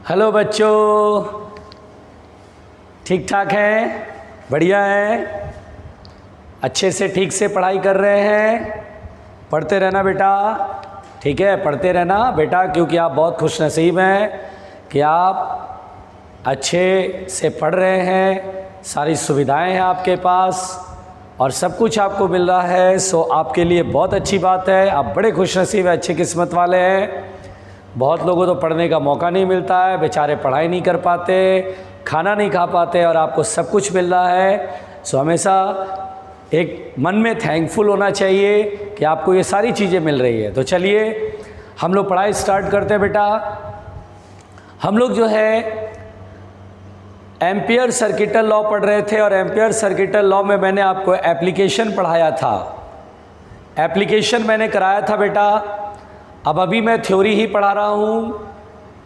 Hello बच्चों, ठीक ठाक हैं? बढ़िया हैं? अच्छे से ठीक से पढ़ाई कर रहे हैं? पढ़ते रहना बेटा, ठीक है? पढ़ते रहना बेटा, क्योंकि आप बहुत खुशनसीब हैं कि आप अच्छे से पढ़ रहे हैं, सारी सुविधाएं हैं आपके पास और सब कुछ आपको मिल रहा है। सो आपके लिए बहुत अच्छी बात है, आप बड़े खुशनसीब हैं, अच्छी किस्मत वाले हैं। बहुत लोगों को तो पढ़ने का मौका नहीं मिलता है, बेचारे पढ़ाई नहीं कर पाते, खाना नहीं खा पाते और आपको सब कुछ मिल रहा है। सो हमेशा एक मन में थैंकफुल होना चाहिए कि आपको ये सारी चीज़ें मिल रही है। तो चलिए हम लोग पढ़ाई स्टार्ट करते हैं बेटा। हम लोग जो है एम्पियर सर्किटल लॉ पढ़ रहे थे और एम्पियर सर्किटल लॉ में मैंने आपको एप्लीकेशन पढ़ाया था, एप्लीकेशन मैंने कराया था बेटा। अब अभी मैं थ्योरी ही पढ़ा रहा हूँ,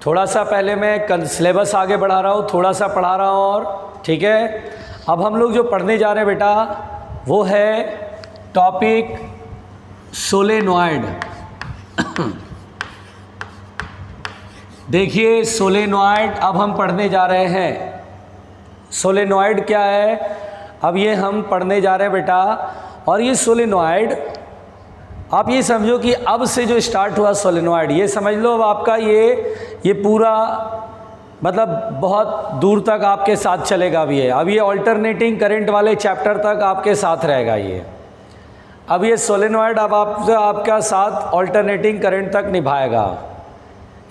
थोड़ा सा पहले मैं सिलेबस आगे बढ़ा रहा हूँ, थोड़ा सा पढ़ा रहा हूँ और ठीक है। अब हम लोग जो पढ़ने जा रहे हैं बेटा वो है टॉपिक सोलेनॉइड। देखिए सोलेनॉइड अब हम पढ़ने जा रहे हैं। सोलेनॉइड क्या है अब ये हम पढ़ने जा रहे हैं बेटा। और ये सोलेनॉइड आप ये समझो कि अब से जो स्टार्ट हुआ सोलेनॉइड, ये समझ लो अब आपका ये पूरा मतलब बहुत दूर तक आपके साथ चलेगा। अब ये ऑल्टरनेटिंग करंट वाले चैप्टर तक आपके साथ रहेगा। अब ये सोलेनॉइड अब आपका साथ ऑल्टरनेटिंग करंट तक निभाएगा,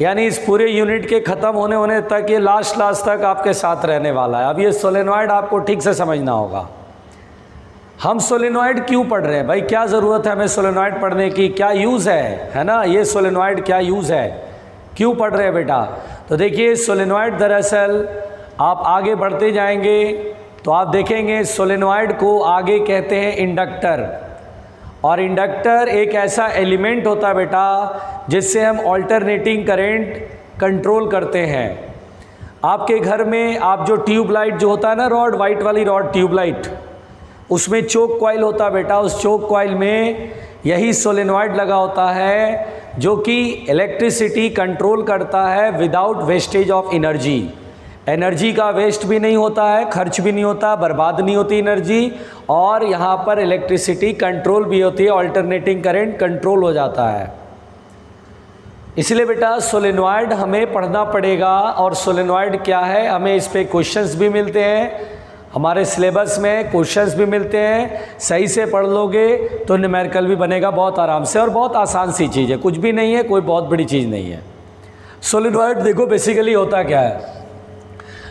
यानी इस पूरे यूनिट के ख़त्म होने तक ये लास्ट तक आपके साथ रहने वाला है। अब ये सोलेनॉइड आपको ठीक से समझना होगा। हम सोलेनॉइड क्यों पढ़ रहे हैं भाई, क्या ज़रूरत है हमें सोलेनॉइड पढ़ने की, क्या यूज़ है ना? ये सोलेनॉइड क्या यूज़ है, क्यों पढ़ रहे हैं बेटा? तो देखिए सोलेनॉइड दरअसल आप आगे बढ़ते जाएंगे तो आप देखेंगे सोलेनॉइड को आगे कहते हैं इंडक्टर। और इंडक्टर एक ऐसा एलिमेंट होता है बेटा जिससे हम ऑल्टरनेटिंग करंट कंट्रोल करते हैं। आपके घर में आप जो ट्यूबलाइट जो होता है ना, रॉड, वाइट वाली रॉड ट्यूबलाइट, उसमें चोक कॉइल होता है बेटा। उस चोक कॉइल में यही सोलेनॉइड लगा होता है जो कि इलेक्ट्रिसिटी कंट्रोल करता है without wastage of energy. Energy का वेस्ट भी नहीं होता है, खर्च भी नहीं होता, बर्बाद नहीं होती एनर्जी, और यहाँ पर इलेक्ट्रिसिटी कंट्रोल भी होती है, ऑल्टरनेटिंग करंट कंट्रोल हो जाता है। इसलिए बेटा सोलेनॉइड हमें पढ़ना पड़ेगा। और सोलेनॉइड क्या है, हमें इस पे क्वेश्चंस भी मिलते हैं, हमारे सिलेबस में क्वेश्चंस भी मिलते हैं। सही से पढ़ लोगे तो न्यूमेरिकल भी बनेगा बहुत आराम से, और बहुत आसान सी चीज़ है, कुछ भी नहीं है, कोई बहुत बड़ी चीज़ नहीं है। सोलेनॉइड देखो बेसिकली होता क्या है।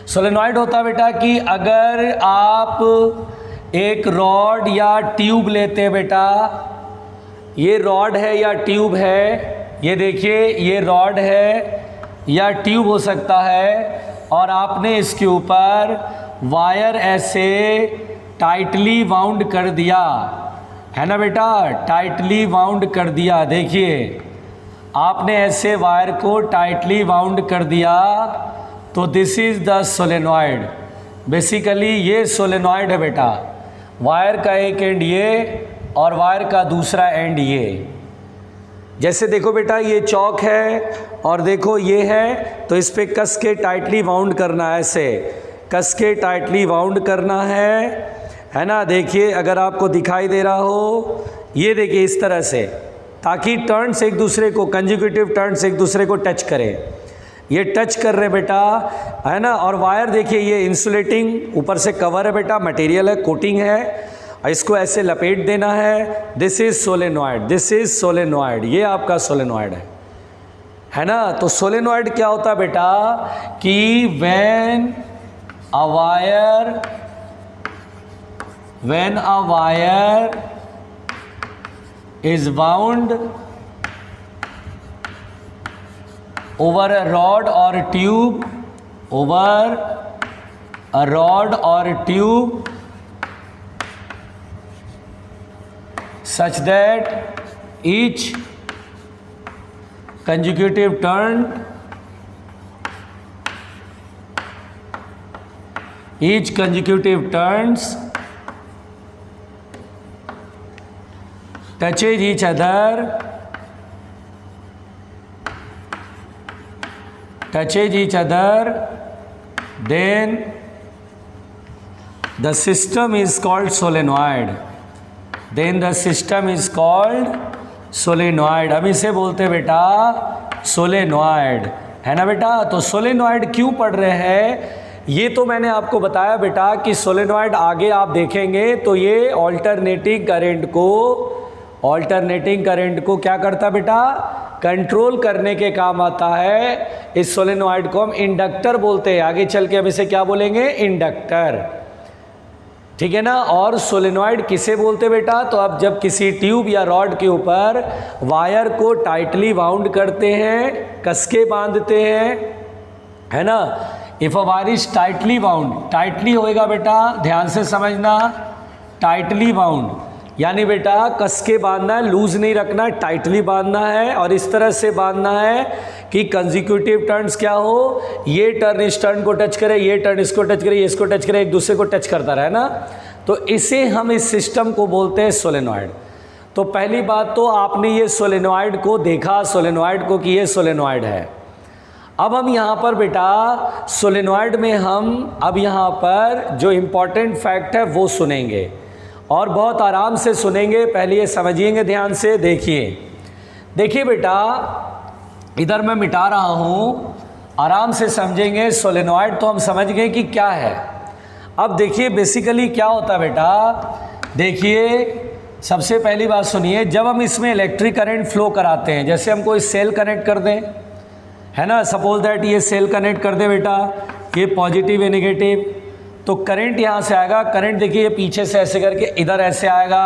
सोलेनॉइड होता है बेटा कि अगर आप एक रॉड या ट्यूब लेते हैं बेटा, ये रॉड है या ट्यूब है, ये देखिए ये रॉड है या ट्यूब हो सकता है, और आपने इसके ऊपर वायर ऐसे टाइटली वाउंड कर दिया है ना बेटा, टाइटली वाउंड कर दिया। देखिए आपने ऐसे वायर को टाइटली वाउंड कर दिया तो this is the solenoid. Basically ये सोलेनॉइड है बेटा। वायर का एक एंड ये और वायर का दूसरा एंड ये। जैसे देखो बेटा ये चौक है और देखो ये है, तो इस पर कस के टाइटली वाउंड करना है, ऐसे कस के टाइटली वाउंड करना है ना। देखिए अगर आपको दिखाई दे रहा हो, ये देखिए इस तरह से, ताकि टर्न्स एक दूसरे को, कंजिक्यूटिव टर्न्स एक दूसरे को टच करें। ये टच कर रहे बेटा है ना। और वायर देखिए ये इंसुलेटिंग ऊपर से कवर है बेटा, मटेरियल है, कोटिंग है, और इसको ऐसे लपेट देना है। This is solenoid, this is solenoid, ये आपका सोलेनॉइड है ना। तो सोलेनॉइड क्या होता है बेटा कि when a wire is wound over a rod or tube, such that each consecutive turn turns touches each other touches each other, then the system is called solenoid. Then the system is called solenoid. अब इसे बोलते हैं बेटा solenoid, है ना बेटा। तो solenoid क्यों पढ़ रहे हैं ये तो मैंने आपको बताया बेटा कि सोलेनॉइड आगे आप देखेंगे तो ये ऑल्टरनेटिंग करंट को क्या करता बेटा, कंट्रोल करने के काम आता है। इस सोलेनॉइड को हम इंडक्टर बोलते हैं, आगे चल के हम इसे क्या बोलेंगे, इंडक्टर, ठीक है ना। और सोलेनॉइड किसे बोलते बेटा, तो अब जब किसी ट्यूब या रॉड के ऊपर वायर को टाइटली बाउंड करते हैं, कसके बांधते हैं, है ना। If a wire is tightly bound, tightly होएगा बेटा, ध्यान से समझना, टाइटली बाउंड यानी बेटा कसके बांधना है, लूज नहीं रखना है, टाइटली बांधना है। और इस तरह से बांधना है कि कंसेक्यूटिव टर्न्स क्या हो, ये टर्न इस टर्न को टच करे, ये टर्न इसको टच करे, ये इसको टच करे, एक दूसरे को टच करता रहे ना। तो इसे हम इस सिस्टम को बोलते हैं सोलेनॉइड। तो पहली बात तो आपने ये सोलेनॉइड को देखा, सोलेनॉइड को कि ये सोलेनॉइड है। अब हम यहाँ पर बेटा सोलेनॉइड में हम अब यहाँ पर जो इम्पॉर्टेंट फैक्ट है वो सुनेंगे और बहुत आराम से सुनेंगे। पहले ये समझिएंगे ध्यान से, देखिए बेटा इधर मैं मिटा रहा हूँ, आराम से समझेंगे। सोलेनॉइड तो हम समझ गए कि क्या है। अब देखिए बेसिकली क्या होता है बेटा, देखिए सबसे पहली बात सुनिए, जब हम इसमें इलेक्ट्रिक करंट फ्लो कराते हैं, जैसे हम कोई सेल कनेक्ट कर दें, है ना, सपोज दैट ये सेल कनेक्ट कर दे बेटा, ये पॉजिटिव है नेगेटिव, तो करंट यहाँ से आएगा। करंट देखिए ये पीछे से ऐसे करके इधर ऐसे आएगा,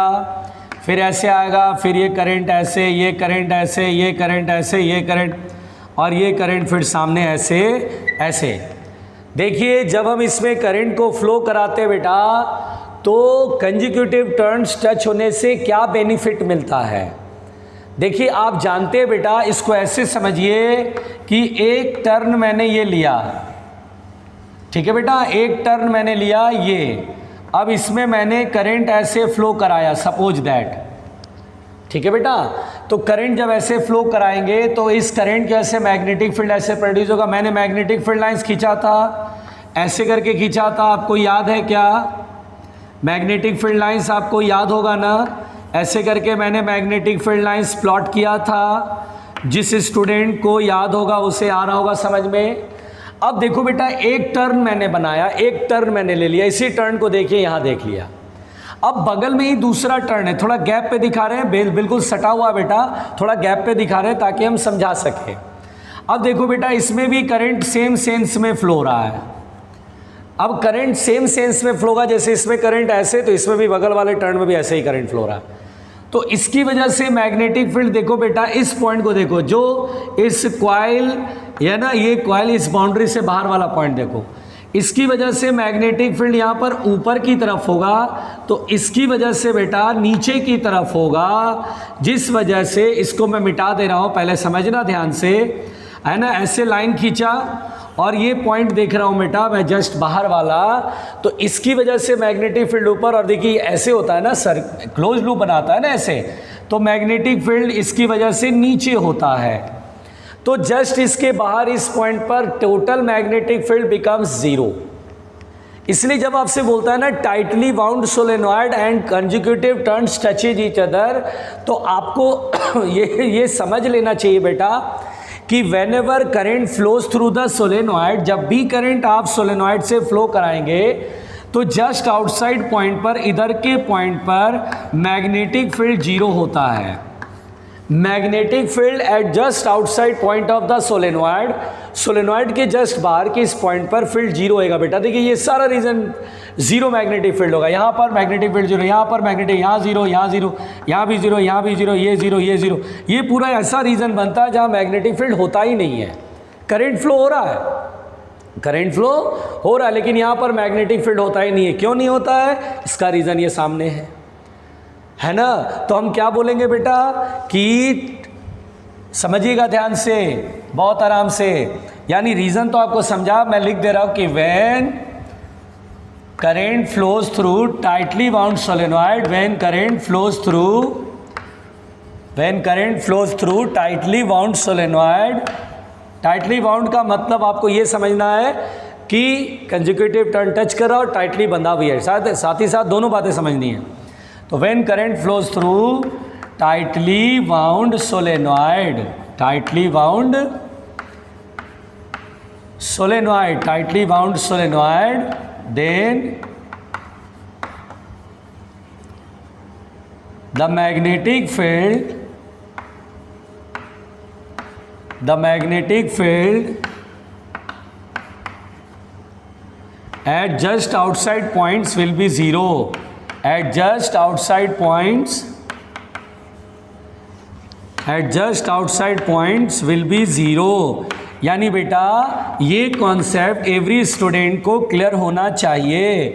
फिर ऐसे आएगा, फिर ये करंट ऐसे, ये करंट ऐसे, ये करंट ऐसे, ये करंट, और ये करंट फिर सामने ऐसे ऐसे। देखिए जब हम इसमें करंट को फ्लो कराते हैं बेटा, तो कंसेक्यूटिव टर्न्स टच होने से क्या बेनिफिट मिलता है। देखिए आप जानते हैं बेटा, इसको ऐसे समझिए कि एक टर्न मैंने ये लिया, ठीक है बेटा, एक टर्न मैंने लिया ये, अब इसमें मैंने करंट ऐसे फ्लो कराया, सपोज दैट, ठीक है बेटा। तो करंट जब ऐसे फ्लो कराएंगे तो इस करंट के ऐसे मैग्नेटिक फील्ड ऐसे प्रोड्यूस होगा। मैंने मैग्नेटिक फील्ड लाइंस खींचा था, ऐसे करके खींचा था, आपको याद है क्या, मैग्नेटिक फील्ड लाइंस आपको याद होगा ना, ऐसे करके मैंने मैग्नेटिक फील्ड लाइंस प्लॉट किया था। जिस स्टूडेंट को याद होगा उसे आ रहा होगा समझ में। अब देखो बेटा एक टर्न मैंने बनाया, एक टर्न मैंने ले लिया, इसी टर्न को देखिए यहाँ देख लिया। अब बगल में ही दूसरा टर्न है, थोड़ा गैप पे दिखा रहे हैं, बिल्कुल सटा हुआ बेटा, थोड़ा गैप पे दिखा रहे हैं ताकि हम समझा सकें। अब देखो बेटा इसमें भी करंट सेम सेंस में फ्लो हो रहा है। अब करंट सेम सेंस में फ्लो होगा, जैसे इसमें करंट ऐसे, तो इसमें भी बगल वाले टर्न में भी ऐसे ही करंट फ्लो हो रहा है। तो इसकी वजह से मैग्नेटिक फील्ड देखो बेटा, इस पॉइंट को देखो, जो इस कॉइल या ना ये कॉइल इस बाउंड्री से बाहर वाला पॉइंट देखो, इसकी वजह से मैग्नेटिक फील्ड यहाँ पर ऊपर की तरफ होगा, तो इसकी वजह से बेटा नीचे की तरफ होगा, जिस वजह से इसको मैं मिटा दे रहा हूँ, पहले समझना ध्यान से, है ना। ऐसे लाइन खींचा और ये पॉइंट देख रहा हूँ बेटा मैं जस्ट बाहर वाला, तो इसकी वजह से मैग्नेटिक फील्ड ऊपर, और देखिए ऐसे होता है ना सर, क्लोज लूप बनाता है ना ऐसे, तो मैग्नेटिक फील्ड इसकी वजह से नीचे होता है। तो जस्ट इसके बाहर इस पॉइंट पर total magnetic field becomes zero. इसलिए जब आपसे बोलता है ना tightly bound solenoid and consecutive turns touches each other, तो आपको ये समझ लेना चाहिए बेटा कि when ever current flows through the solenoid, जब भी करंट आप सोलेनॉइड से फ्लो कराएंगे तो जस्ट आउटसाइड पॉइंट पर, इधर के पॉइंट पर मैग्नेटिक फील्ड जीरो होता है। Magnetic field at just outside point of the solenoid, solenoid के जस्ट बाहर के इस पॉइंट पर फील्ड जीरो होएगा बेटा। देखिए ये सारा रीजन जीरो मैग्नेटिक फील्ड होगा, यहाँ पर मैग्नेटिक फील्ड जीरो, यहाँ पर मैग्नेटिक, यहाँ जीरो, यहाँ जीरो, यहाँ भी जीरो, यहाँ भी जीरो, ये जीरो, ये जीरो, ये पूरा ऐसा रीजन बनता है जहाँ मैग्नेटिक फील्ड होता ही नहीं है। करंट फ्लो हो रहा है, करंट फ्लो हो रहा है, लेकिन यहाँ पर मैग्नेटिक फील्ड होता ही नहीं है। क्यों नहीं होता है, इसका रीजन ये सामने है ना। तो हम क्या बोलेंगे बेटा कि समझिएगा ध्यान से, बहुत आराम से, यानी रीजन तो आपको समझा, मैं लिख दे रहा हूं कि when current flows through tightly bound solenoid, when current flows through tightly bound solenoid, tightly bound का मतलब आपको ये समझना है कि कंसेक्यूटिव टर्न टच कर रहा और टाइटली बंधा हुई है, साथ ही साथ दोनों बातें समझनी है। तो when current flows through tightly bound solenoid, tightly bound solenoid, tightly bound solenoid, then the magnetic field at just outside points will be zero, at just outside points will be zero। यानी बेटा ये concept every student को clear होना चाहिए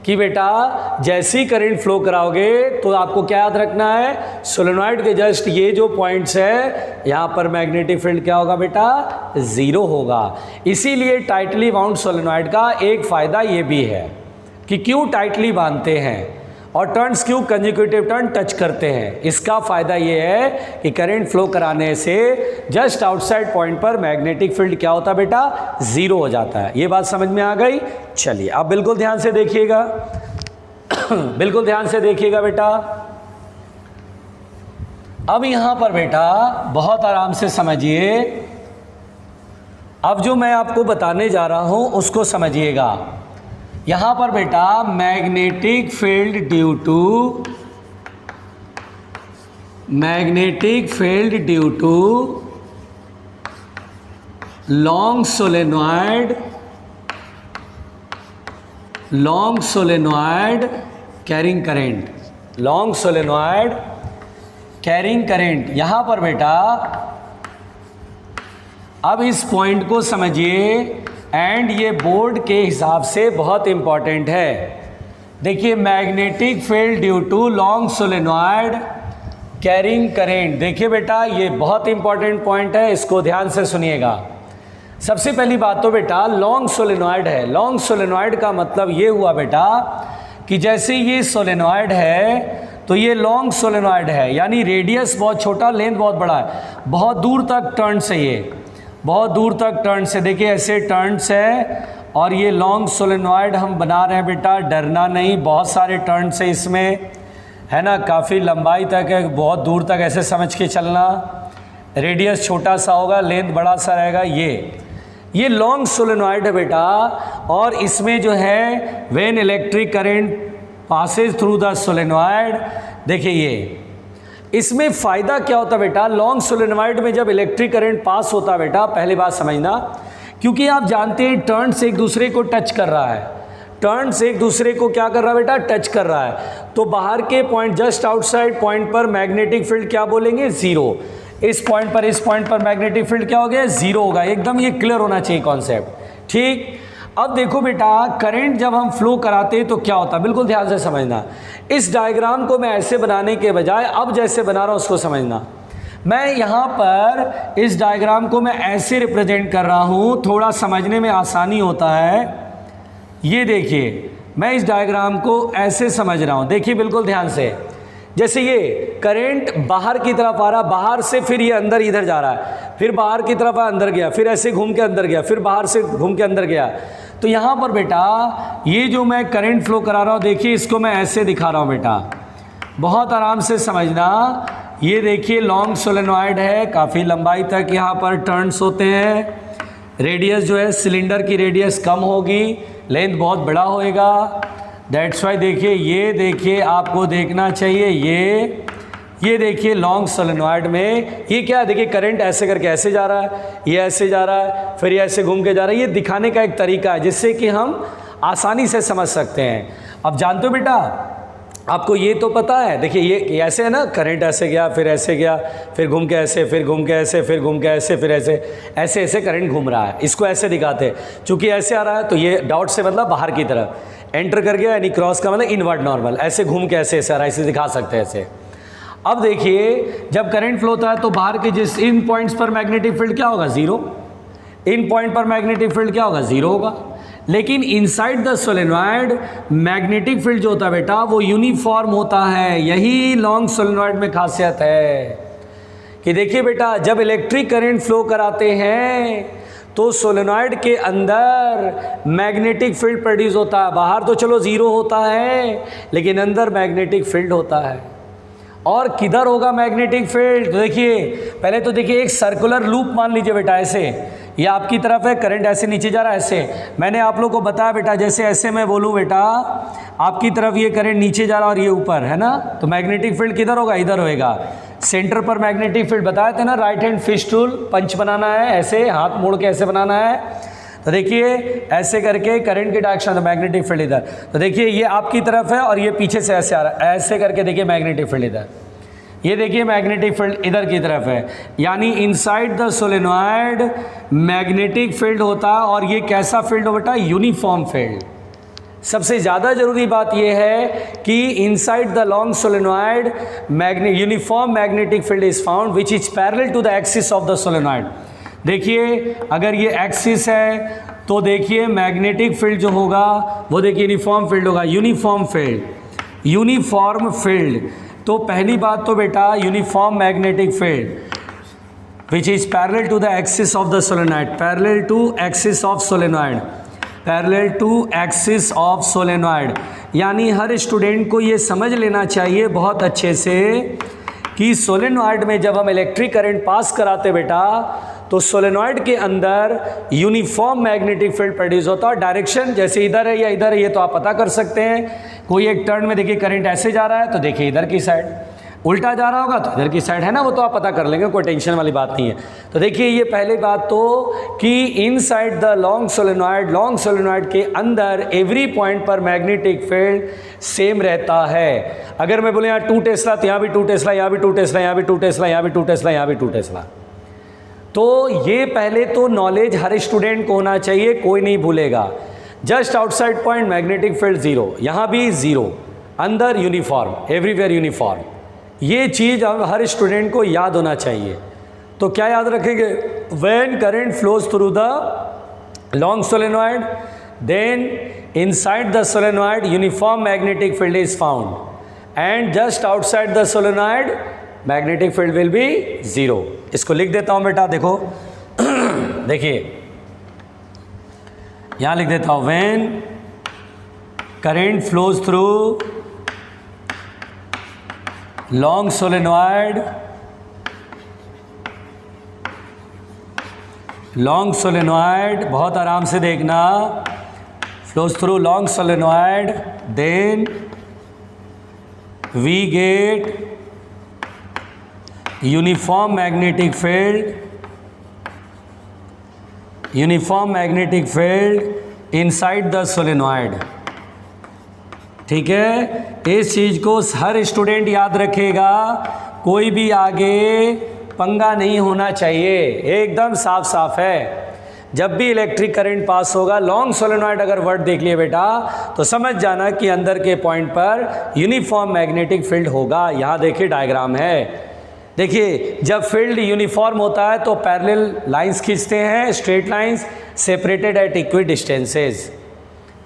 कि बेटा जैसे ही current flow कराओगे तो आपको क्या याद रखना है, सोलेनॉइड के जस्ट ये जो पॉइंट्स है यहाँ पर मैग्नेटिक फील्ड क्या होगा बेटा, ज़ीरो होगा। इसीलिए टाइटली बाउंड सोलेनॉइड का एक फ़ायदा ये भी है कि क्यों टाइटली बांधते हैं और टर्न्स क्यों कंसेक्यूटिव टर्न टच करते हैं। इसका फ़ायदा ये है कि करंट फ्लो कराने से जस्ट आउटसाइड पॉइंट पर मैग्नेटिक फील्ड क्या होता है बेटा, ज़ीरो हो जाता है। ये बात समझ में आ गई। चलिए अब बिल्कुल ध्यान से देखिएगा बिल्कुल ध्यान से देखिएगा बेटा। अब यहाँ पर बेटा बहुत आराम से समझिए, अब जो मैं आपको बताने जा रहा हूँ उसको समझिएगा। यहाँ पर बेटा magnetic field due to long solenoid carrying current, long solenoid carrying current. यहाँ पर बेटा अब इस पॉइंट को समझिए एंड ये बोर्ड के हिसाब से बहुत इंपॉर्टेंट है। देखिए magnetic field due to long solenoid carrying current, देखिए बेटा ये बहुत इंपॉर्टेंट पॉइंट है, इसको ध्यान से सुनिएगा। सबसे पहली बात तो बेटा लॉन्ग सोलेनॉइड है। लॉन्ग सोलेनॉइड का मतलब ये हुआ बेटा कि जैसे ये सोलेनॉइड है तो ये लॉन्ग सोलेनॉइड है, यानी रेडियस बहुत छोटा, लेंथ बहुत बड़ा है, बहुत दूर तक टर्न्स है, ये बहुत दूर तक टर्न्स है। देखिए ऐसे टर्न्स है और ये लॉन्ग सोलेनॉइड हम बना रहे हैं बेटा, डरना नहीं, बहुत सारे टर्न्स है इसमें, है ना, काफ़ी लंबाई तक है, बहुत दूर तक ऐसे समझ के चलना। रेडियस छोटा सा होगा, लेंथ बड़ा सा रहेगा। ये लॉन्ग सोलेनॉइड है बेटा, और इसमें जो है when electric current Passage through the solenoid, देखिए ये इसमें फ़ायदा क्या होता है बेटा, लॉन्ग सोलेनॉइड में जब इलेक्ट्रिक करंट पास होता है बेटा, पहली बात समझना, क्योंकि आप जानते हैं टर्न्स एक दूसरे को टच कर रहा है, टर्न्स एक दूसरे को क्या कर रहा है बेटा, टच कर रहा है, तो बाहर के पॉइंट जस्ट आउटसाइड पॉइंट पर मैग्नेटिक फील्ड क्या बोलेंगे, ज़ीरो। इस पॉइंट पर मैग्नेटिक फील्ड क्या हो गया, ज़ीरो होगा। एकदम ये क्लियर होना चाहिए कॉन्सेप्ट, ठीक। अब देखो बेटा करंट जब हम फ्लो कराते हैं तो क्या होता है, बिल्कुल ध्यान से समझना। इस डायग्राम को मैं ऐसे बनाने के बजाय अब जैसे बना रहा हूँ उसको समझना। मैं यहाँ पर इस डायग्राम को मैं ऐसे रिप्रेजेंट कर रहा हूँ, थोड़ा समझने में आसानी होता है। ये देखिए मैं इस डायग्राम को ऐसे समझ रहा हूँ, देखिए बिल्कुल ध्यान से। जैसे ये करंट बाहर की तरफ आ रहा, बाहर से फिर ये अंदर इधर जा रहा है, फिर बाहर की तरफ अंदर गया, फिर ऐसे घूम के अंदर गया, फिर बाहर से घूम के अंदर गया। तो यहाँ पर बेटा ये जो मैं करंट फ्लो करा रहा हूँ, देखिए इसको मैं ऐसे दिखा रहा हूँ बेटा, बहुत आराम से समझना। ये देखिए लॉन्ग सोलेनॉइड है, काफ़ी लंबाई तक यहाँ पर टर्न्स होते हैं, रेडियस जो है सिलेंडर की रेडियस कम होगी, लेंथ बहुत बड़ा होएगा, दैट्स वाई। देखिए ये देखिए आपको देखना चाहिए, ये देखिए लॉन्ग सोलेनॉइड में ये क्या है, देखिए करंट ऐसे करके ऐसे जा रहा है, ये ऐसे जा रहा है, फिर ये ऐसे घूम के जा रहा है। ये दिखाने का एक तरीका है जिससे कि हम आसानी से समझ सकते हैं। अब जानते हो बेटा, आपको ये तो पता है, देखिए ये ऐसे है ना, करंट ऐसे गया, फिर ऐसे गया, फिर घूम के ऐसे, फिर घूम के ऐसे, फिर घूम के ऐसे, फिर ऐसे ऐसे ऐसे करंट घूम रहा है। इसको ऐसे दिखाते हैं, चूँकि ऐसे आ रहा है तो ये डॉट से मतलब बाहर की तरफ एंटर कर गया, यानी क्रॉस का मतलब इनवर्ड नॉर्मल, ऐसे घूम के ऐसे ऐसे आ रहा है, इसे दिखा सकते हैं ऐसे। अब देखिए जब करंट फ्लो होता है तो बाहर के जिस इन पॉइंट्स पर मैग्नेटिक फील्ड क्या होगा, ज़ीरो। इन पॉइंट पर मैग्नेटिक फील्ड क्या होगा, ज़ीरो होगा। लेकिन inside the solenoid magnetic field जो होता है बेटा वो यूनिफॉर्म होता है। यही लॉन्ग सोलेनॉइड में खासियत है कि देखिए बेटा, जब इलेक्ट्रिक करंट फ्लो कराते हैं तो सोलेनॉइड के अंदर मैग्नेटिक फील्ड प्रोड्यूस होता है। बाहर तो चलो ज़ीरो होता है, लेकिन अंदर मैग्नेटिक फील्ड होता है। और किधर होगा मैग्नेटिक फील्ड? तो देखिए, पहले तो देखिए एक सर्कुलर लूप मान लीजिए बेटा, ऐसे ये आपकी तरफ है, करंट ऐसे नीचे जा रहा है, ऐसे मैंने आप लोग को बताया बेटा, जैसे ऐसे मैं बोलूँ बेटा, आपकी तरफ ये करंट नीचे जा रहा और ये ऊपर है ना, तो मैग्नेटिक फील्ड किधर होगा? इधर होएगा। सेंटर पर मैग्नेटिक फील्ड बताए थे ना, राइट हैंड फिश टूल पंच बनाना है, ऐसे हाथ मोड़ के ऐसे बनाना है। तो देखिए ऐसे करके करंट की डायरेक्शन, तो मैग्नेटिक फील्ड इधर। तो देखिए ये आपकी तरफ है और ये पीछे से ऐसे आ रहा है, ऐसे करके देखिए मैग्नेटिक फील्ड इधर। ये देखिए मैग्नेटिक फील्ड इधर की तरफ है, यानी inside the solenoid magnetic field होता है। और ये कैसा फील्ड हो बेटा? Uniform field. सबसे ज़्यादा ज़रूरी बात यह है कि inside the long solenoid uniform magnetic field is found which is parallel to the axis of the solenoid. देखिए अगर ये एक्सिस है तो देखिए मैग्नेटिक फील्ड जो होगा वो देखिए यूनिफॉर्म फील्ड होगा। Uniform field, uniform field. तो पहली बात तो बेटा uniform magnetic field which is parallel to the axis of the solenoid, parallel to axis of solenoid, parallel to axis of solenoid. यानी हर स्टूडेंट को ये समझ लेना चाहिए बहुत अच्छे से कि सोलेनॉइड में जब हम इलेक्ट्रिक करंट पास कराते बेटा तो सोलेनॉइड के अंदर यूनिफॉर्म मैग्नेटिक फील्ड प्रोड्यूस होता है। डायरेक्शन जैसे इधर है या इधर है ये तो आप पता कर सकते हैं। कोई एक टर्न में देखिए करंट ऐसे जा रहा है तो देखिए इधर की साइड, उल्टा जा रहा होगा तो इधर की साइड है ना, वो तो आप पता कर लेंगे, कोई टेंशन वाली बात नहीं है। तो देखिए ये पहली बात तो कि इनसाइड द लॉन्ग सोलेनॉइड के अंदर एवरी पॉइंट पर मैग्नेटिक फील्ड सेम रहता है। अगर मैं बोले यहाँ 2 टेस्ला तो यहाँ भी 2 टेस्ला, यहाँ भी 2 टेस्ला, यहाँ भी 2 टेस्ला, यहाँ भी 2 टेस्ला, यहाँ भी 2 टेस्ला। तो ये पहले तो नॉलेज हर स्टूडेंट को होना चाहिए, कोई नहीं भूलेगा। Just outside point magnetic field zero, यहाँ भी जीरो, अंदर यूनिफॉर्म, एवरीवेयर यूनिफॉर्म। ये चीज़ अब हर स्टूडेंट को याद होना चाहिए। तो क्या याद रखेंगे? When current flows through the long solenoid then inside the solenoid uniform magnetic field is found and just outside the solenoid magnetic field will be zero. इसको लिख देता हूं बेटा, देखो देखिए यहां लिख देता हूं, when current flows through long solenoid, long solenoid, बहुत आराम से देखना, flows through long solenoid then we get uniform magnetic field inside the solenoid. ठीक है, इस चीज़ को हर स्टूडेंट याद रखेगा, कोई भी आगे पंगा नहीं होना चाहिए, एकदम साफ साफ है। जब भी इलेक्ट्रिक करंट पास होगा, लॉन्ग सोलेनॉइड अगर वर्ड देख लिए बेटा तो समझ जाना कि अंदर के पॉइंट पर यूनिफॉर्म मैग्नेटिक फील्ड होगा। यहाँ देखिए डायग्राम है, देखिए जब फील्ड यूनिफॉर्म होता है तो पैरेलल लाइंस खींचते हैं, straight lines separated at equal distances.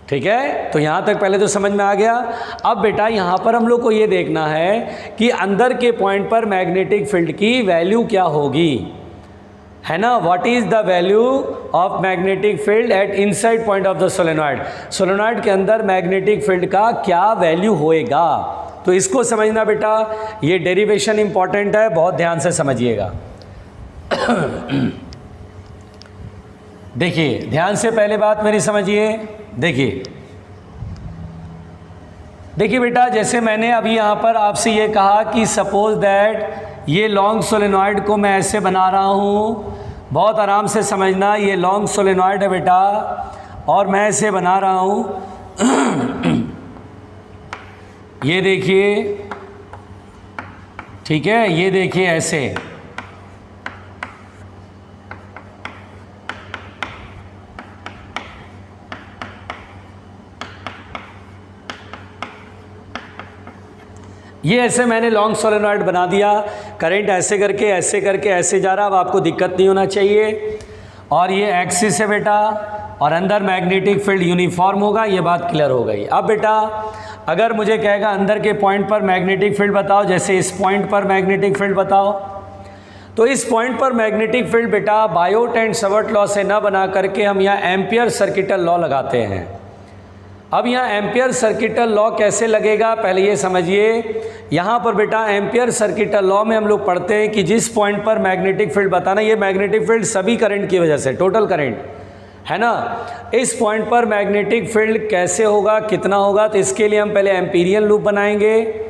ठीक है, तो यहाँ तक पहले तो समझ में आ गया। अब बेटा यहाँ पर हम लोग को ये देखना है कि अंदर के पॉइंट पर मैग्नेटिक फील्ड की वैल्यू क्या होगी, है ना। What is the value of magnetic field at inside point of the solenoid. Solenoid के अंदर मैग्नेटिक फील्ड का क्या वैल्यू होएगा, तो इसको समझना बेटा, ये डेरिवेशन इंपॉर्टेंट है, बहुत ध्यान से समझिएगा। देखिए ध्यान से पहले बात मेरी समझिए। देखिए बेटा, जैसे मैंने अभी यहाँ पर आपसे ये कहा कि सपोज दैट ये लॉन्ग सोलेनॉइड को मैं ऐसे बना रहा हूँ, बहुत आराम से समझना, ये लॉन्ग सोलेनॉइड है बेटा और मैं ऐसे बना रहा हूँ। ये देखिए, ठीक है, ये देखिए ऐसे, ये ऐसे मैंने लॉन्ग सोलेनॉइड बना दिया, करंट ऐसे करके ऐसे जा रहा। अब आपको दिक्कत नहीं होना चाहिए। और ये एक्सिस है बेटा और अंदर मैग्नेटिक फील्ड यूनिफॉर्म होगा, ये बात क्लियर हो गई। अब बेटा अगर मुझे कहेगा अंदर के पॉइंट पर मैग्नेटिक फील्ड बताओ, जैसे इस पॉइंट पर मैग्नेटिक फील्ड बताओ, तो इस पॉइंट पर मैग्नेटिक फील्ड बेटा बायोट एंड सावर्ट लॉ से ना बना करके हम यहाँ एम्पियर सर्किटल लॉ लगाते हैं। अब यहाँ एम्पियर सर्किटल लॉ कैसे लगेगा पहले ये समझिए। यहाँ पर बेटा एम्पियर सर्किटल लॉ में हम लोग पढ़ते हैं कि जिस पॉइंट पर मैग्नेटिक फील्ड बताना, ये मैग्नेटिक फील्ड सभी करंट की वजह से, टोटल करंट है ना, इस पॉइंट पर मैग्नेटिक फील्ड कैसे होगा, कितना होगा, तो इसके लिए हम पहले एम्पीरियन लूप बनाएंगे।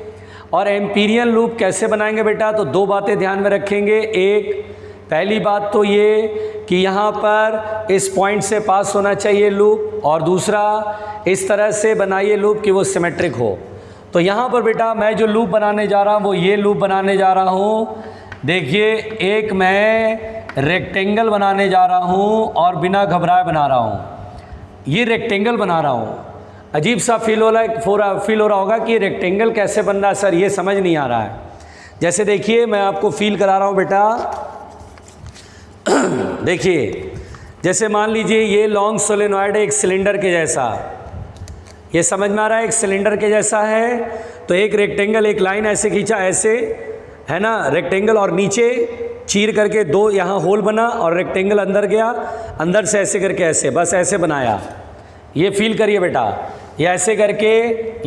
और एम्पीरियन लूप कैसे बनाएंगे बेटा, तो दो बातें ध्यान में रखेंगे। एक, पहली बात तो ये कि यहाँ पर इस पॉइंट से पास होना चाहिए लूप, और दूसरा इस तरह से बनाइए लूप कि वो सिमेट्रिक हो। तो यहाँ पर बेटा मैं जो लूप बनाने जा रहा हूँ वो ये लूप बनाने जा रहा हूँ। देखिए, एक मैं रेक्टेंगल बनाने जा रहा हूँ और बिना घबराए बना रहा हूँ। ये रेक्टेंगल बना रहा हूँ। अजीब सा फील हो रहा होगा कि रेक्टेंगल कैसे बन रहा है सर, ये समझ नहीं आ रहा है। जैसे देखिए मैं आपको फील करा रहा हूँ बेटा। देखिए, जैसे मान लीजिए ये लॉन्ग सोलेनॉइड है एक सिलेंडर के जैसा, ये समझ में आ रहा है, एक सिलेंडर के जैसा है। तो एक रेक्टेंगल, एक लाइन ऐसे खींचा, ऐसे है ना रेक्टेंगल, और नीचे चीर करके दो यहाँ होल बना और रेक्टेंगल अंदर गया, अंदर से ऐसे करके ऐसे, बस ऐसे बनाया। ये फील करिए बेटा, ये ऐसे करके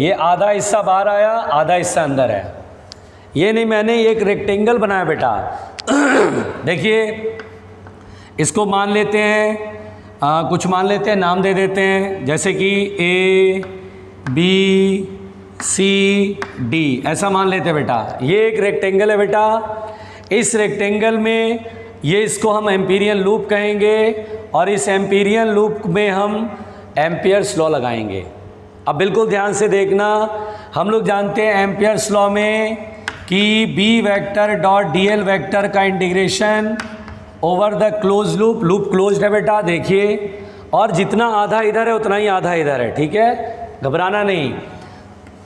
ये आधा हिस्सा बाहर आया, आधा हिस्सा अंदर है। ये नहीं, मैंने एक रेक्टेंगल बनाया बेटा। देखिए, इसको मान लेते हैं, कुछ मान लेते हैं, नाम दे देते हैं, जैसे कि A B C D ऐसा मान लेते हैं बेटा। ये एक रेक्टेंगल है बेटा। इस रेक्टेंगल में ये इसको हम एम्पीरियन लूप कहेंगे, और इस एम्पीरियन लूप में हम एम्पियर्स लॉ लगाएंगे। अब बिल्कुल ध्यान से देखना, हम लोग जानते हैं एम्पियर्स लॉ में कि B vector dot DL vector का integration over the close loop, loop closed है बेटा, देखिए, और जितना आधा इधर है उतना ही आधा इधर है, ठीक है, घबराना नहीं,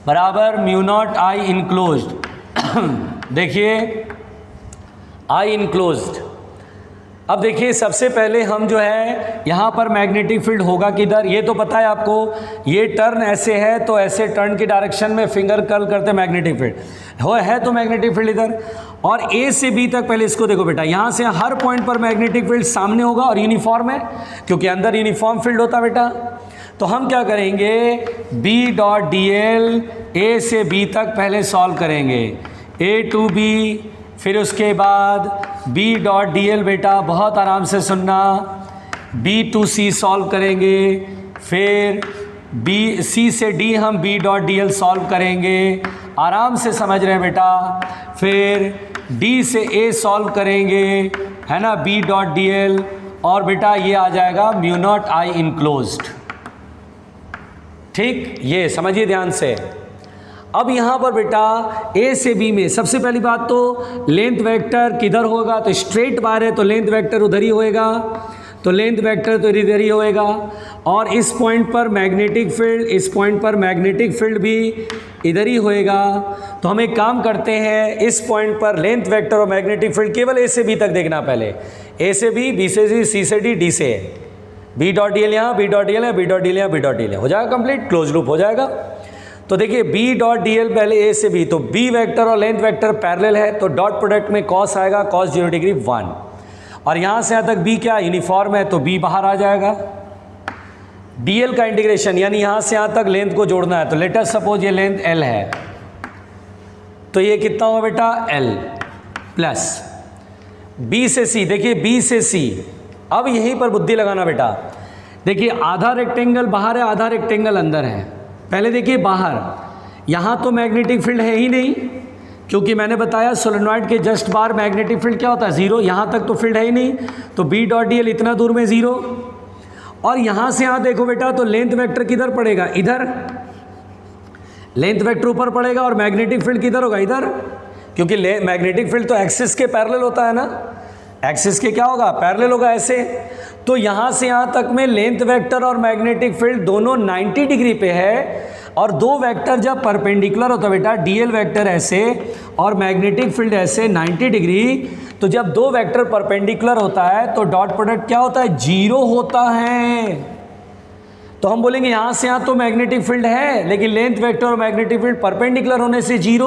बराबर म्यू नॉट आई इनक्लोज्ड। देखिए, आई इनक्लोज्ड। अब देखिए, सबसे पहले हम जो है यहाँ पर मैग्नेटिक फील्ड होगा किधर, ये तो पता है आपको, ये टर्न ऐसे है तो ऐसे टर्न की डायरेक्शन में फिंगर कर्ल करते मैग्नेटिक फील्ड है, तो मैग्नेटिक फील्ड इधर। और A से B तक पहले इसको देखो बेटा, यहाँ से हर पॉइंट पर मैग्नेटिक फील्ड सामने होगा और यूनिफॉर्म है, क्योंकि अंदर यूनिफॉर्म फील्ड होता बेटा। तो हम क्या करेंगे, B डॉट DL A से B तक पहले सॉल्व करेंगे, A टू B, फिर उसके बाद B डॉट DL बेटा बहुत आराम से सुनना, B टू C सॉल्व करेंगे, फिर C से D हम B डॉट DL सॉल्व करेंगे, आराम से समझ रहे हैं बेटा। फिर D से A सॉल्व करेंगे, है ना, B डॉट DL, और बेटा ये आ जाएगा म्यू नॉट आई इनक्लोज्ड। ठीक, ये समझिए ध्यान से। अब यहाँ पर बेटा A से B में सबसे पहली बात तो लेंथ वेक्टर किधर होगा, तो स्ट्रेट बार है तो लेंथ वेक्टर उधर ही होएगा, तो लेंथ वेक्टर तो इधर ही होएगा। और इस पॉइंट पर मैग्नेटिक फील्ड, इस पॉइंट पर मैग्नेटिक फील्ड भी इधर ही होएगा। तो हम एक काम करते हैं, इस पॉइंट पर लेंथ वेक्टर और मैग्नेटिक फील्ड केवल A से B तक देखना, पहले A से B से C से D से B डॉट DL यहाँ, B डॉट DL है, B डॉट DL यहाँ, B डॉट DL हो जाएगा कंप्लीट, क्लोज लूप हो जाएगा। तो देखिए B डॉट DL पहले A से B, तो B वेक्टर और लेंथ वेक्टर पैरेलल है, तो डॉट प्रोडक्ट में कॉस आएगा, कॉस 0 डिग्री 1, और यहाँ से यहाँ तक B क्या यूनिफॉर्म है तो B बाहर आ जाएगा। DL का इंटीग्रेशन यानी यहाँ से यहाँ तक लेंथ को जोड़ना है, तो लेट अस सपोज ये लेंथ L है, तो ये कितना हुआ बेटा L प्लस B से C। देखिए B से C, अब यहीं पर बुद्धि लगाना बेटा। देखिए आधा रेक्टेंगल बाहर है, आधा रेक्टेंगल अंदर है। पहले देखिए बाहर, यहाँ तो मैग्नेटिक फील्ड है ही नहीं, क्योंकि मैंने बताया सोलेनॉइड के जस्ट बाहर मैग्नेटिक फील्ड क्या होता है, जीरो। यहाँ तक तो फील्ड है ही नहीं, तो B डॉट DL इतना दूर में जीरो। और यहाँ से यहाँ देखो बेटा, तो लेंथ वेक्टर किधर पड़ेगा, इधर, लेंथ वेक्टर ऊपर पड़ेगा, और मैग्नेटिक फील्ड किधर होगा, इधर, क्योंकि मैग्नेटिक फील्ड तो एक्सिस के पैरेलल होता है ना, एक्सिस के क्या होगा, पैरेलल होगा ऐसे। तो यहाँ से यहाँ तक में लेंथ वेक्टर और मैग्नेटिक फील्ड दोनों 90 डिग्री पे है, और दो वेक्टर जब परपेंडिकुलर होता है बेटा, DL वेक्टर ऐसे और मैग्नेटिक फील्ड ऐसे 90 डिग्री, तो जब दो वेक्टर परपेंडिकुलर होता है तो डॉट प्रोडक्ट क्या होता है, जीरो होता है। तो हम बोलेंगे यहाँ से यहाँ तो मैग्नेटिक फील्ड है, लेकिन लेंथ वेक्टर और मैग्नेटिक फील्ड परपेंडिकुलर होने से जीरो,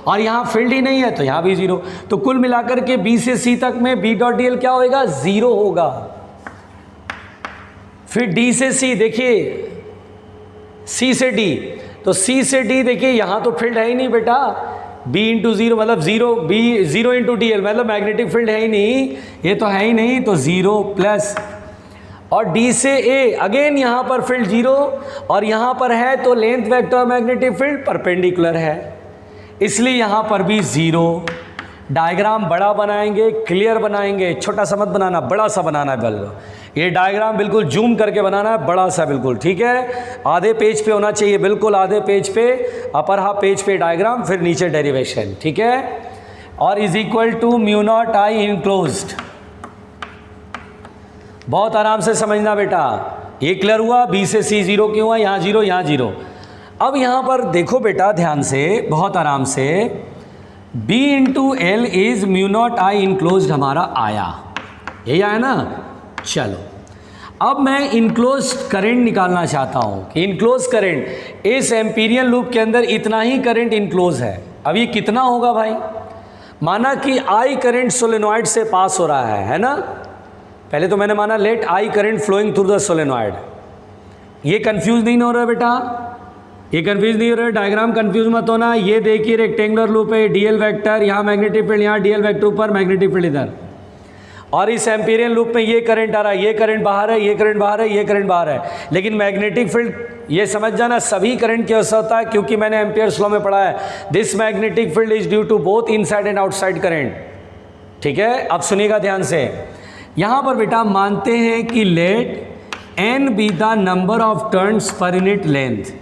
और यहाँ फील्ड ही नहीं है तो यहाँ भी जीरो। तो कुल मिलाकर के बी से सी तक में बी डॉट डी एल क्या होगा, जीरो होगा। फिर डी से सी, देखिए सी से डी, तो सी से डी देखिए यहाँ तो फील्ड है ही नहीं बेटा, बी इंटू जीरो मतलब zero, B zero into D L मतलब मैग्नेटिक फील्ड है ही नहीं, ये तो है ही नहीं, तो जीरो प्लस, और डी से ए अगेन यहाँ पर फील्ड जीरो, और यहाँ पर है तो length vector magnetic field perpendicular है, इसलिए यहाँ पर भी जीरो। डायग्राम बड़ा बनाएंगे, क्लियर बनाएंगे, छोटा सा मत बनाना, बड़ा सा बनाना है बल्कि, ये डायग्राम बिल्कुल जूम करके बनाना है, बड़ा सा बिल्कुल, ठीक है। आधे पेज पे होना चाहिए, बिल्कुल आधे पेज पे, अपर हाफ पेज पे डायग्राम, फिर नीचे डेरिवेशन, ठीक है। और is equal to mu naught I enclosed. बहुत आराम से समझना बेटा, ये क्लियर हुआ, बी से सी जीरो क्यों हुआ, यहाँ जीरो यहाँ जीरो। अब यहाँ पर देखो बेटा ध्यान से, बहुत आराम से, B into L is mu naught I enclosed हमारा आया, यही आया ना। चलो अब मैं इनक्लोज करंट निकालना चाहता हूँ कि इनक्लोज करंट, इस एम्पीरियन लूप के अंदर इतना ही करंट इनक्लोज है। अब ये कितना होगा भाई, माना कि आई करंट सोलेनॉइड से पास हो रहा है ना। पहले तो मैंने माना let I current flowing through the solenoid. ये कंफ्यूज नहीं हो रहा है बेटा, ये कंफ्यूज नहीं हो रहा है, डायग्राम कंफ्यूज मत होना। ये देखिए रेक्टेंगुलर लूप है, डीएल वेक्टर, यहाँ मैग्नेटिक फील्ड, यहाँ डीएल वेक्टर ऊपर, मैग्नेटिक फील्ड इधर, और इस एम्पीरियन लूप में ये करंट आ रहा है, ये करंट बाहर है, ये करंट बाहर है, ये करंट बाहर है। लेकिन मैग्नेटिक फील्ड, ये समझ जाना, सभी करंट की अवस्था होता है, क्योंकि मैंने एम्पियर्स लॉ में पढ़ा है, this magnetic field is due to both inside and outside current, ठीक है। अब सुनिएगा ध्यान से, यहाँ पर बेटा मानते हैं कि let n be the number of turns per unit length,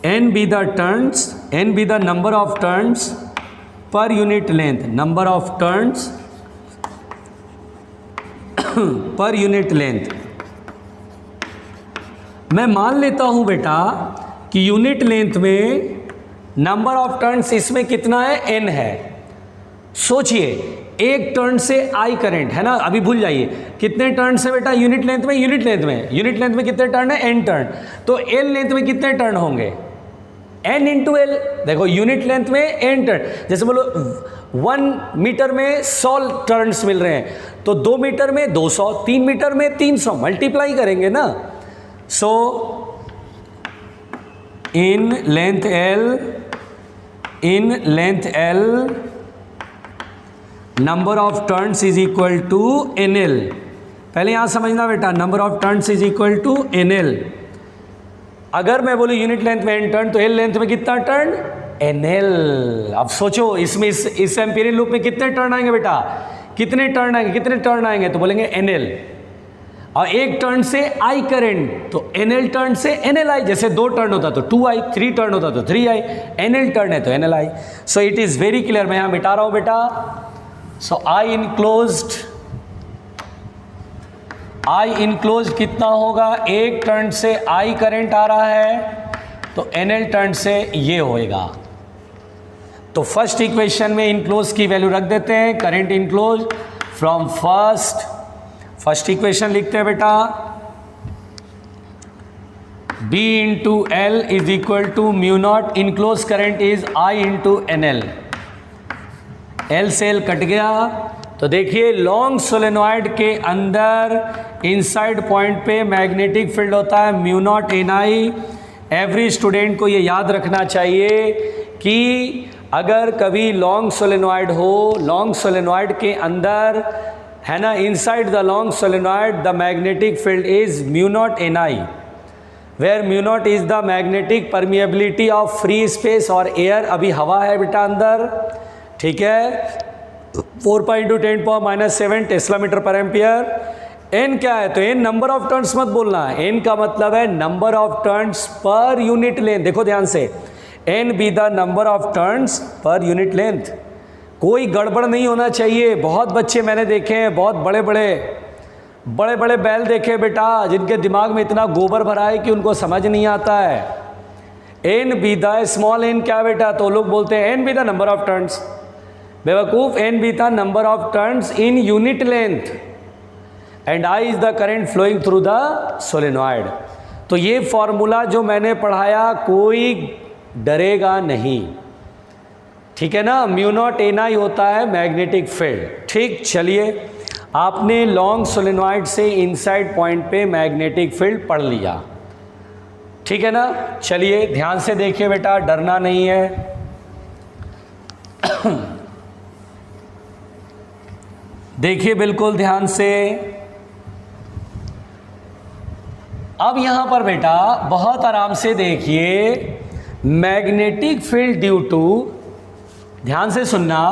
n be the number of turns per unit length, number of turns per unit length। मैं मान लेता हूं बेटा कि यूनिट लेंथ में नंबर ऑफ टर्न्स इसमें कितना है, n है। सोचिए एक टर्न से आई करंट है ना, अभी भूल जाइए कितने टर्न है बेटा यूनिट लेंथ में, यूनिट लेंथ में कितने टर्न है, n टर्न, तो l लेंथ में कितने टर्न होंगे, n इंटू एल। देखो यूनिट लेंथ में n टर्न, जैसे बोलो 1 मीटर में 100 टर्न्स मिल रहे हैं, तो 2 मीटर में 200, 3 मीटर में 300, मल्टीप्लाई करेंगे ना। So in length L number of turns is equal to NL। पहले यहां समझना बेटा, number of turns is equal to NL। अगर मैं बोलूँ यूनिट लेंथ में n टर्न, तो एल लेंथ में कितना टर्न, NL। अब सोचो इसमें इस एम्पीरियन लूप में कितने टर्न आएंगे बेटा, कितने टर्न आएंगे, तो बोलेंगे NL। और एक टर्न से I करंट, तो NL टर्न से NLI, जैसे 2 टर्न होता तो 2I, 3 टर्न होता तो 3I, NL टर्न है तो NLI। So it is very clear, मैं यहाँ मिटा रहा हूँ बेटा। सो आई इनक्लोज्ड कितना होगा, एक टर्न से I करंट आ रहा है तो NL टर्न से ये होएगा। तो फर्स्ट इक्वेशन में इनक्लोज की वैल्यू रख देते हैं, current enclose from first equation लिखते हैं बेटा, B into L is equal to mu naught, enclose current is I into NL। L से एल कट गया, तो देखिए लॉन्ग सोलेनॉइड के अंदर इनसाइड पॉइंट पे मैग्नेटिक फील्ड होता है mu naught NI। Every student को ये याद रखना चाहिए कि अगर कभी लॉन्ग सोलेनॉइड हो, लॉन्ग सोलेनॉइड के अंदर है ना, inside the long solenoid the magnetic field is mu naught NI, where mu naught is the magnetic permeability of free space और एयर। अभी हवा है बेटा अंदर, ठीक है, 4×10⁻⁷ tesla metre per ampere. n क्या है, तो n नंबर ऑफ टर्न्स मत बोलना, n का मतलब है number of turns per unit length. देखो ध्यान से, n be the number of turns per unit length, कोई गड़बड़ नहीं होना चाहिए। बहुत बच्चे मैंने देखे हैं, बहुत बड़े बड़े बैल देखे बेटा, जिनके दिमाग में इतना गोबर भरा है कि उनको समझ नहीं आता है। n be the small n क्या बेटा, तो लोग बोलते हैं n be the number of turns. बेवकूफ़, n be the number of turns in unit length. And I is the current flowing through the solenoid. तो ये फॉर्मूला जो मैंने पढ़ाया कोई डरेगा नहीं, ठीक है ना। म्यू नॉट एन आई होता है मैग्नेटिक फील्ड। ठीक, चलिए आपने लॉन्ग सोलेनॉइड से इनसाइड पॉइंट पे मैग्नेटिक फील्ड पढ़ लिया, ठीक है ना। चलिए ध्यान से देखिए बेटा, डरना नहीं है। देखिए बिल्कुल ध्यान से। अब यहां पर बेटा बहुत आराम से देखिए, मैग्नेटिक फील्ड ड्यू टू, ध्यान से सुनना,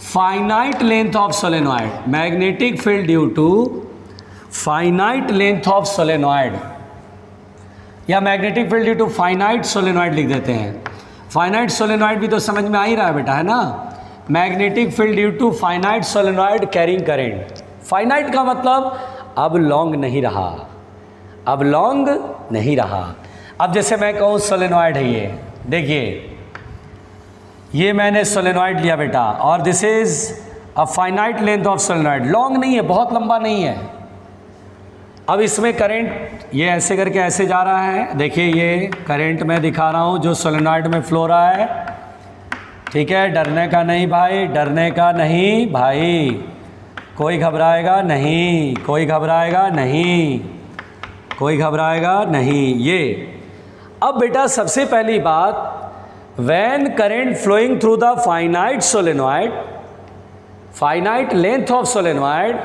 finite length of solenoid, magnetic field due to finite length of solenoid, या magnetic field due to finite solenoid लिख देते हैं। फाइनाइट सोलेनॉइड भी तो समझ में आ ही रहा है बेटा, है ना। Magnetic field due to finite solenoid carrying current. Finite का मतलब अब लॉन्ग नहीं रहा, अब लॉन्ग नहीं रहा। अब जैसे मैं कहूँ सोलेनॉइड है ये, देखिए ये मैंने सोलेनॉइड लिया बेटा, और this is a finite length of solenoid, long नहीं है, बहुत लंबा नहीं है। अब इसमें करंट ये ऐसे करके ऐसे जा रहा है, देखिए ये करंट मैं दिखा रहा हूँ जो सोलेनॉइड में फ्लो रहा है, ठीक है। डरने का नहीं भाई, डरने का नहीं भाई, कोई घबराएगा नहीं, कोई घबराएगा नहीं, कोई घबराएगा नहीं। ये अब बेटा सबसे पहली बात, when current flowing through the finite solenoid, finite length of solenoid,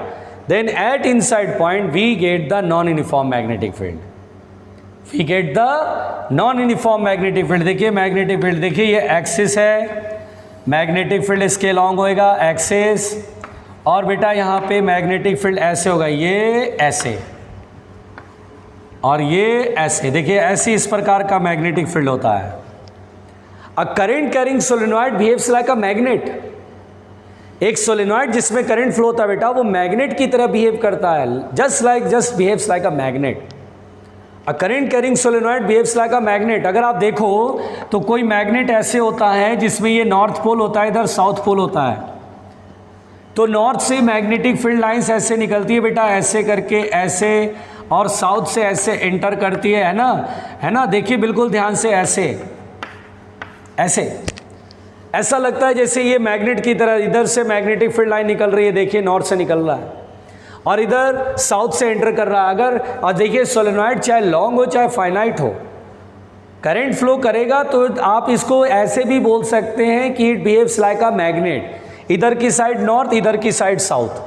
then at inside point we get the non-uniform magnetic field, we get the non-uniform magnetic field। देखिए मैग्नेटिक फील्ड, देखिए ये एक्सिस है, मैग्नेटिक फील्ड इसके long होएगा axis, और बेटा यहाँ पे मैग्नेटिक फील्ड ऐसे होगा, ये ऐसे और ये ऐसे, देखिए ऐसे इस प्रकार का मैग्नेटिक फील्ड होता है। A current carrying solenoid behaves like a magnet, एक सोलेनॉइड जिसमें करंट फ्लो होता है बेटा वो मैग्नेट की तरह बिहेव करता है, just behaves like a magnet. A current carrying solenoid behaves like a magnet. अगर आप देखो तो कोई मैग्नेट ऐसे होता है जिसमें ये नॉर्थ पोल होता है, इधर साउथ पोल होता है, तो नॉर्थ से मैग्नेटिक फील्ड लाइंस ऐसे निकलती है बेटा, ऐसे करके ऐसे, और साउथ से ऐसे एंटर करती है ना, है ना। देखिए बिल्कुल ध्यान से, ऐसे ऐसे ऐसा लगता है जैसे ये मैग्नेट की तरह इधर से मैग्नेटिक फील्ड लाइन निकल रही है, देखिए नॉर्थ से निकल रहा है और इधर साउथ से एंटर कर रहा है। अगर और देखिए सोलेनॉइड चाहे लॉन्ग हो चाहे फाइनाइट हो, करंट फ्लो करेगा तो आप इसको ऐसे भी बोल सकते हैं कि it behaves like a magnet, इधर की साइड नॉर्थ, इधर की साइड साउथ।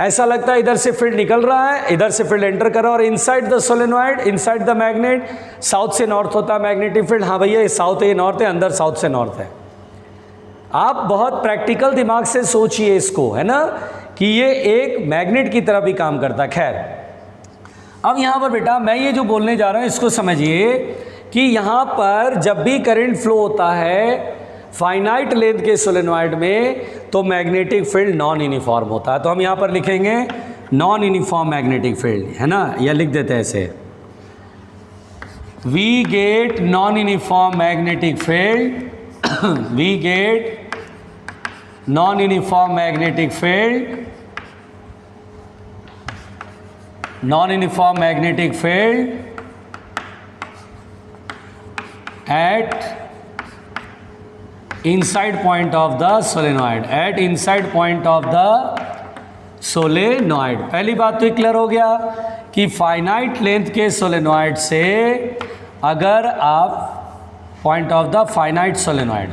ऐसा लगता है इधर से फील्ड निकल रहा है, इधर से फील्ड एंटर कर रहा है, और inside the solenoid, inside the magnet, south से नॉर्थ होता है मैग्नेटिक फील्ड। हाँ भैया ये साउथ है, ये नॉर्थ है, अंदर साउथ से नॉर्थ है। आप बहुत प्रैक्टिकल दिमाग से सोचिए इसको, है ना, कि ये एक मैग्नेट की तरह भी काम करता है। खैर अब यहाँ पर बेटा मैं ये जो बोलने जा रहा हूँ इसको समझिए कि यहाँ पर जब भी करंट फ्लो होता है फाइनाइट लेंथ के सोलेनॉइड में तो मैग्नेटिक फील्ड नॉन यूनिफॉर्म होता है। तो हम यहाँ पर लिखेंगे नॉन यूनिफॉर्म मैग्नेटिक फील्ड, है ना, या लिख देते हैं ऐसे, we get non uniform magnetic field, we get non uniform magnetic field, non uniform magnetic field at inside point of the solenoid, at inside point of the solenoid। पहली बात तो क्लियर हो गया कि फाइनाइट लेंथ के solenoid से अगर आप point of the finite solenoid,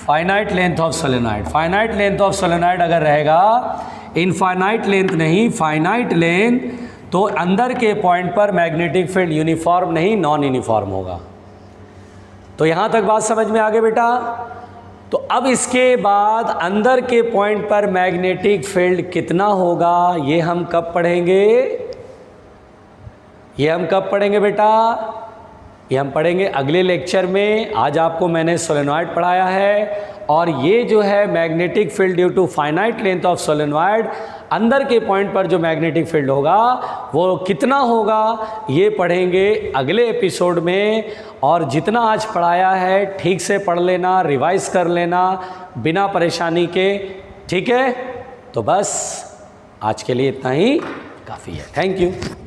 finite length of solenoid, finite length of solenoid अगर रहेगा, इनफाइनाइट लेंथ नहीं फाइनाइट लेंथ, तो अंदर के पॉइंट पर मैग्नेटिक फील्ड यूनिफॉर्म नहीं नॉन यूनिफॉर्म होगा। तो यहाँ तक बात समझ में आ गई बेटा। तो अब इसके बाद अंदर के पॉइंट पर मैग्नेटिक फील्ड कितना होगा ये हम कब पढ़ेंगे, ये हम कब पढ़ेंगे बेटा, ये हम पढ़ेंगे अगले लेक्चर में। आज आपको मैंने सोलेनॉइड पढ़ाया है और ये जो है magnetic field due to finite length of solenoid, अंदर के पॉइंट पर जो मैग्नेटिक फील्ड होगा वो कितना होगा ये पढ़ेंगे अगले एपिसोड में। और जितना आज पढ़ाया है ठीक से पढ़ लेना, रिवाइज कर लेना बिना परेशानी के, ठीक है। तो बस आज के लिए इतना ही काफ़ी है। Thank you.